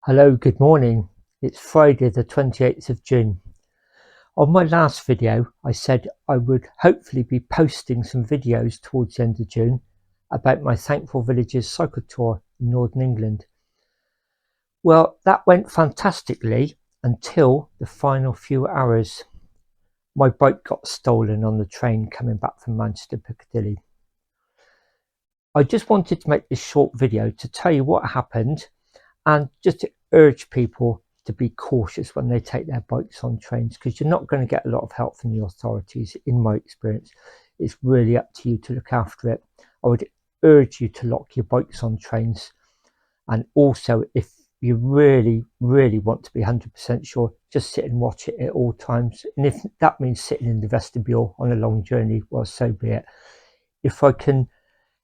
Hello, good morning. It's Friday the 28th of June. On my last video, I said I would hopefully be posting some videos towards the end of June about my Thankful Villages cycle tour in Northern England. Well, that went fantastically until the final few hours. My bike got stolen on the train coming back from Manchester Piccadilly. I just wanted to make this short video to tell you what happened and just to urge people to be cautious when they take their bikes on trains, because you're not going to get a lot of help from the authorities. In my experience, it's really up to you to look after it. I would urge you to lock your bikes on trains, and also if you really want to be 100% sure, just sit and watch it at all times. And if that means sitting in the vestibule on a long journey, well, so be it. If I can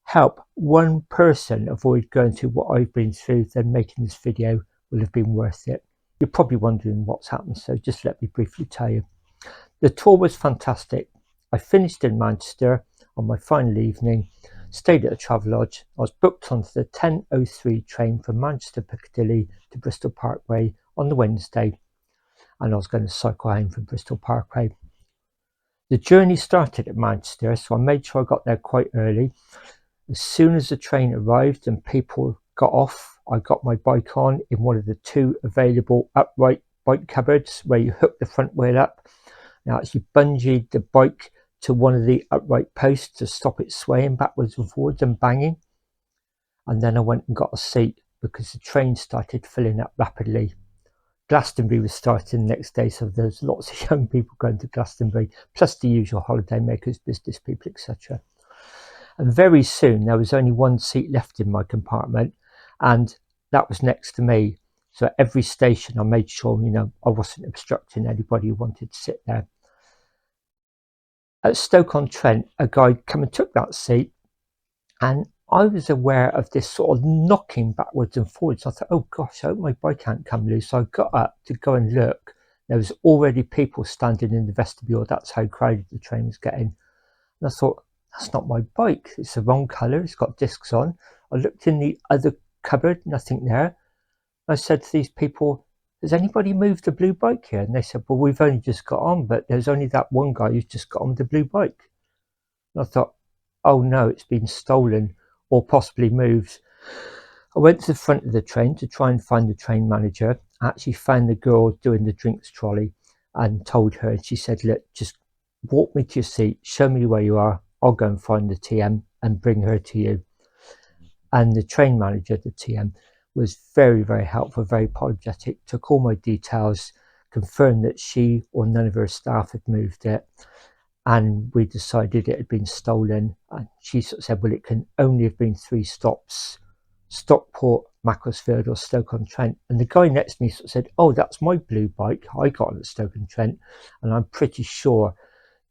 help one person avoid going through what I've been through, then making this video will have been worth it. You're probably wondering what's happened, so just let me briefly tell you. The tour was fantastic. I finished in Manchester on my final evening, stayed at a Travelodge. I was booked onto the 10:03 train from Manchester Piccadilly to Bristol Parkway on the Wednesday, and I was going to cycle home from Bristol Parkway. The journey started at Manchester, so I made sure I got there quite early. As soon as the train arrived and people got off, I got my bike on in one of the two available upright bike cupboards where you hook the front wheel up. Now, actually bungeed the bike to one of the upright posts to stop it swaying backwards and forwards and banging. And then I went and got a seat because the train started filling up rapidly. Glastonbury was starting the next day, so there's lots of young people going to Glastonbury, plus the usual holiday makers, business people, etc. And very soon there was only one seat left in my compartment, and that was next to me. So at every station I made sure, I wasn't obstructing anybody who wanted to sit there. At Stoke-on-Trent, a guy came and took that seat, and I was aware of this sort of knocking backwards and forwards. I thought, oh gosh, I hope my bike can't come loose. So I got up to go and look. There was already people standing in the vestibule. That's how crowded the train was getting. And I thought, that's not my bike. It's the wrong colour. It's got discs on. I looked in the other cupboard, nothing there. I said to these people, has anybody moved the blue bike here? And they said, well, we've only just got on, but there's only that one guy who's just got on the blue bike. And I thought, oh no, it's been stolen or possibly moved. I went to the front of the train to try and find the train manager. I actually found the girl doing the drinks trolley and told her, and she said, look, just walk me to your seat, show me where you are, I'll go and find the TM and bring her to you. And the train manager, the TM, was very helpful, very apologetic, took all my details, confirmed that she or none of her staff had moved it, and we decided it had been stolen. And she sort of said, well, it can only have been 3 stops: Stockport, Macclesfield or Stoke-on-Trent. And the guy next to me sort of said, oh, that's my blue bike, I got it at Stoke-on-Trent, and I'm pretty sure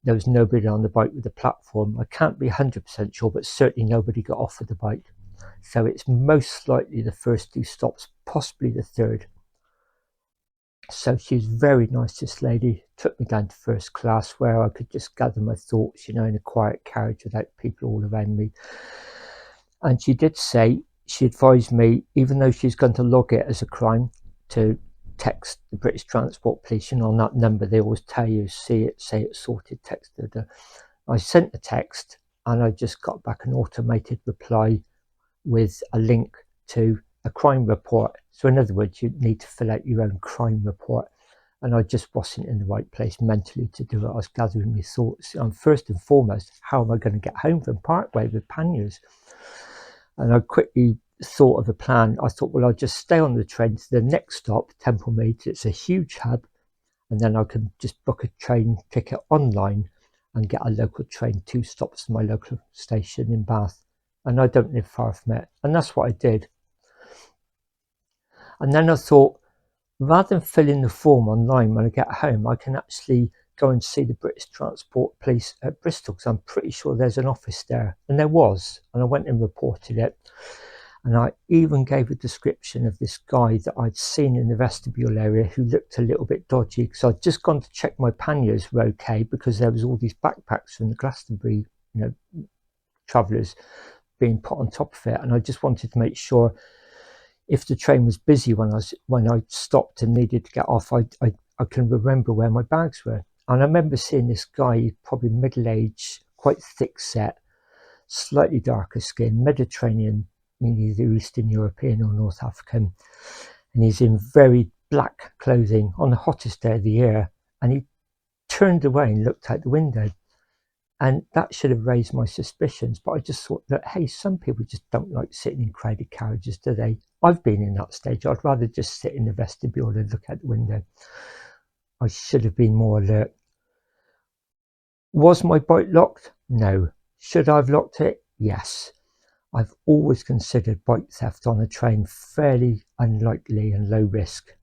there was nobody on the bike with the platform. I can't be 100% sure, but certainly nobody got off of the bike. So it's most likely the first 2 stops, possibly the third. So she was very nice, this lady. Took me down to first class where I could just gather my thoughts, in a quiet carriage without people all around me. And she did say, she advised me, even though she's going to log it as a crime, to text the British Transport Police. On that number they always tell you, see it, say it's sorted, text it. I sent the text and I just got back an automated reply with a link to a crime report. So in other words, you need to fill out your own crime report, and I just wasn't in the right place mentally to do it. I was gathering my thoughts. First and foremost, how am I going to get home from Parkway with panniers? And I quickly thought of a plan. I thought, well, I'll just stay on the train to the next stop, Temple Meads. It's a huge hub, and then I can just book a train ticket online and get a local train 2 stops to my local station in Bath. And I don't live far from it, and that's what I did. And then I thought, rather than fill in the form online when I get home, I can actually go and see the British Transport Police at Bristol, because I'm pretty sure there's an office there. And there was, and I went and reported it. And I even gave a description of this guy that I'd seen in the vestibule area who looked a little bit dodgy, because I'd just gone to check my panniers were okay, because there was all these backpacks from the Glastonbury, travellers being put on top of it. And I just wanted to make sure if the train was busy when I stopped and needed to get off, I can remember where my bags were. And I remember seeing this guy, probably middle-aged, quite thick-set, slightly darker skin, Mediterranean, meaning either Eastern European or North African, and he's in very black clothing on the hottest day of the year, and he turned away and looked out the window. And that should have raised my suspicions, but I just thought that, hey, some people just don't like sitting in crowded carriages, do they? I've been in that stage. I'd rather just sit in the vestibule and look out the window. I should have been more alert. Was my bike locked? No. Should I have locked it? Yes. I've always considered bike theft on a train fairly unlikely and low risk.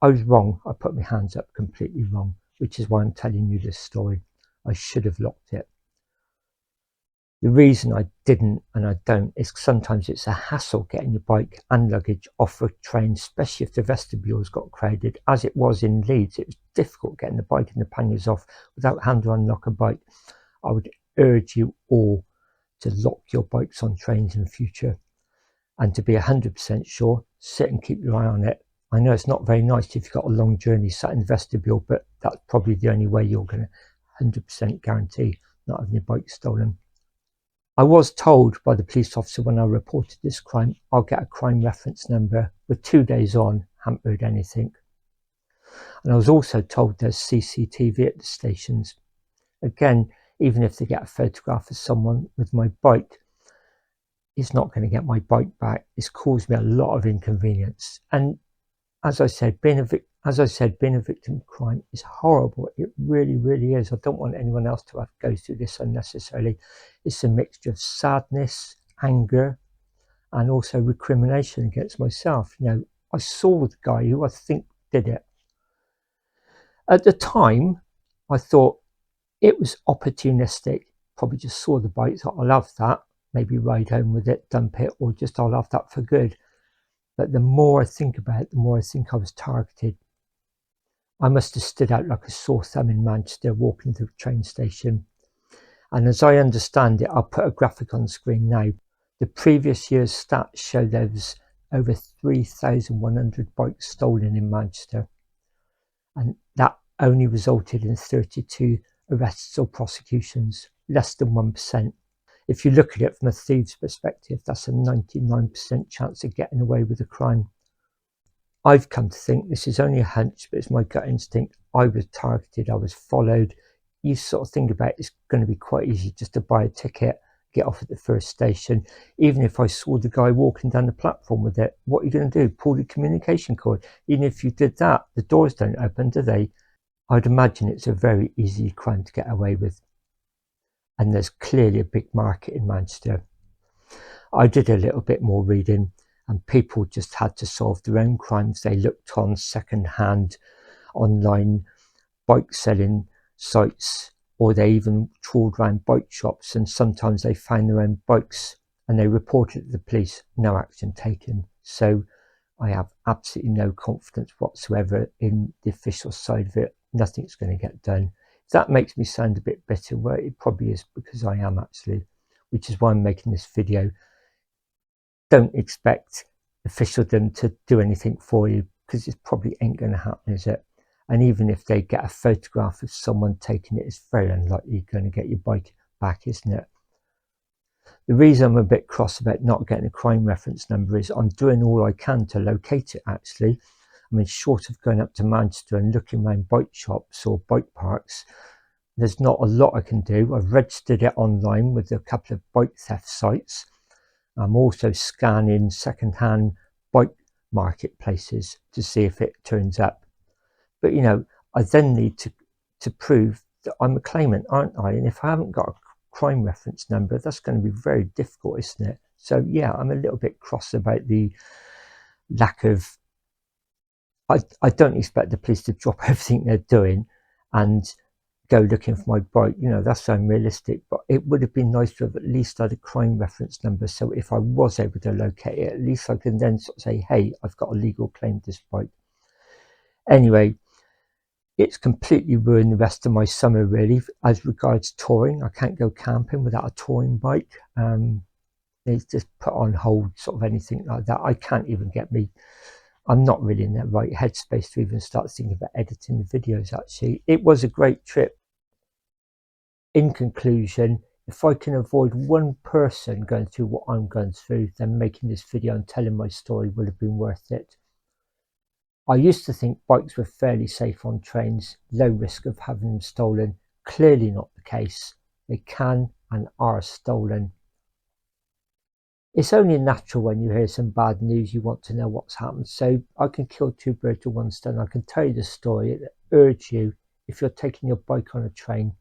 I was wrong. I put my hands up, completely wrong, which is why I'm telling you this story. I should have locked it. The reason I didn't and I don't is sometimes it's a hassle getting your bike and luggage off a train, especially if the vestibules got crowded. As it was in Leeds, it was difficult getting the bike and the panniers off without having to unlock a bike. I would urge you all to lock your bikes on trains in the future. And to be 100% sure, sit and keep your eye on it. I know it's not very nice if you've got a long journey sat in the vestibule, but that's probably the only way you're going to 100% guarantee not having your bike stolen. I was told by the police officer when I reported this crime, I'll get a crime reference number. With 2 days on, haven't heard anything. And I was also told there's CCTV at the stations. Again, even if they get a photograph of someone with my bike, it's not going to get my bike back. It's caused me a lot of inconvenience. And as I said, being a victim of crime is horrible. It really, really is. I don't want anyone else to have to go through this unnecessarily. It's a mixture of sadness, anger, and also recrimination against myself. You know, I saw the guy who I think did it. At the time, I thought it was opportunistic. Probably just saw the bike, thought, I'll have that. Maybe ride home with it, dump it, or just I'll have that for good. But the more I think about it, the more I think I was targeted. I must have stood out like a sore thumb in Manchester walking to the train station. And as I understand it, I'll put a graphic on the screen now. The previous year's stats show there was over 3,100 bikes stolen in Manchester. And that only resulted in 32 arrests or prosecutions, less than 1%. If you look at it from a thief's perspective, that's a 99% chance of getting away with a crime. I've come to think this is only a hunch, but it's my gut instinct. I was targeted, I was followed. You sort of think about it, it's going to be quite easy just to buy a ticket, get off at the first station. Even if I saw the guy walking down the platform with it, what are you going to do? Pull the communication cord? Even if you did that, the doors don't open, do they? I'd imagine it's a very easy crime to get away with. And there's clearly a big market in Manchester. I did a little bit more reading, and people just had to solve their own crimes. They looked on second-hand online bike selling sites, or they even trawled around bike shops, and sometimes they found their own bikes and they reported it to the police. No action taken. So I have absolutely no confidence whatsoever in the official side of it. Nothing's going to get done. If that makes me sound a bit bitter, well, it probably is, because I am actually, which is why I'm making this video. Don't expect officialdom to do anything for you, because it probably ain't going to happen, is it? And even if they get a photograph of someone taking it, it's very unlikely you're going to get your bike back, isn't it? The reason I'm a bit cross about not getting a crime reference number is I'm doing all I can to locate it, actually. I mean, short of going up to Manchester and looking around bike shops or bike parks, there's not a lot I can do. I've registered it online with a couple of bike theft sites. I'm also scanning second-hand bike marketplaces to see if it turns up. But, you know, I then need to prove that I'm a claimant, aren't I? And if I haven't got a crime reference number, that's going to be very difficult, isn't it? So, yeah, I'm a little bit cross about the lack of... I don't expect the police to drop everything they're doing and go looking for my bike. You know, that's unrealistic, but it would have been nice to have at least had a crime reference number, so if I was able to locate it, at least I can then sort of say, hey, I've got a legal claim to this bike. Anyway, it's completely ruined the rest of my summer, really. As regards touring, I can't go camping without a touring bike. needs to put on hold, sort of anything like that. I can't even get me, I'm not really in that right headspace to even start thinking about editing the videos. Actually, it was a great trip. In conclusion, if I can avoid one person going through what I'm going through, then making this video and telling my story would have been worth it. I used to think bikes were fairly safe on trains, low risk of having them stolen. Clearly not the case. They can and are stolen. It's only natural when you hear some bad news you want to know what's happened, so I can kill two birds with one stone. I can tell you the story and urge you, if you're taking your bike on a train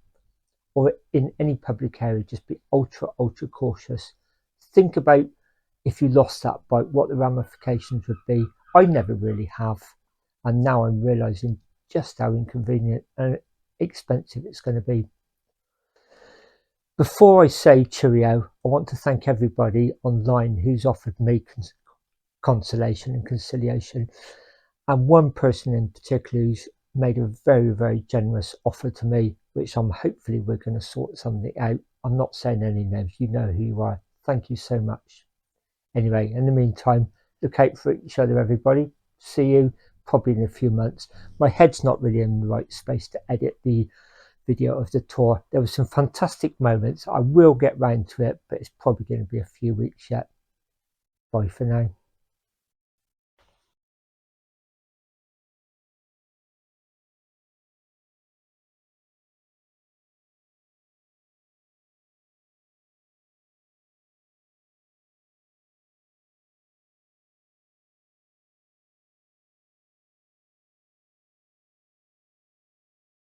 or in any public area, just be ultra cautious. Think about, if you lost that bike, what the ramifications would be. I never really have, and now I'm realizing just how inconvenient and expensive it's going to be. Before I say cheerio, I want to thank everybody online who's offered me consolation and conciliation, and one person in particular who's made a very generous offer to me, which I'm hopefully we're going to sort something out. I'm not saying any names, you know who you are. Thank you so much. Anyway, in the meantime, look out for each other, everybody. See you probably in a few months. My head's not really in the right space to edit the video of the tour. There were some fantastic moments. I will get round to it, but it's probably going to be a few weeks yet. Bye for now.